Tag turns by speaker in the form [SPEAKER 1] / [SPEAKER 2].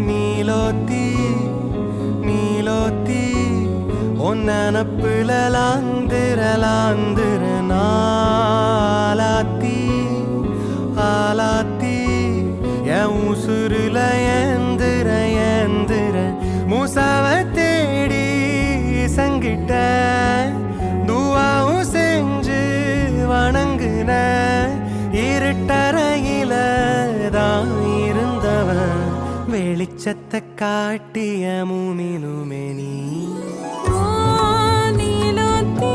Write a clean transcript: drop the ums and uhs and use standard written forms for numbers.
[SPEAKER 1] நீலோத்தி நீலோத்தி ஒன்னப்புல லாந்திர நாலாத்தி ஆலாத்தி என் உசுருல ஏந்திர மூசாவ தேடி சங்கிட்ட துவாவும் செஞ்சு வணங்குன இருட்டறையில தான் இருந்தவன் வெளிச்சத்தை காட்டிய மூமினுமே நீ
[SPEAKER 2] நீலோத்தி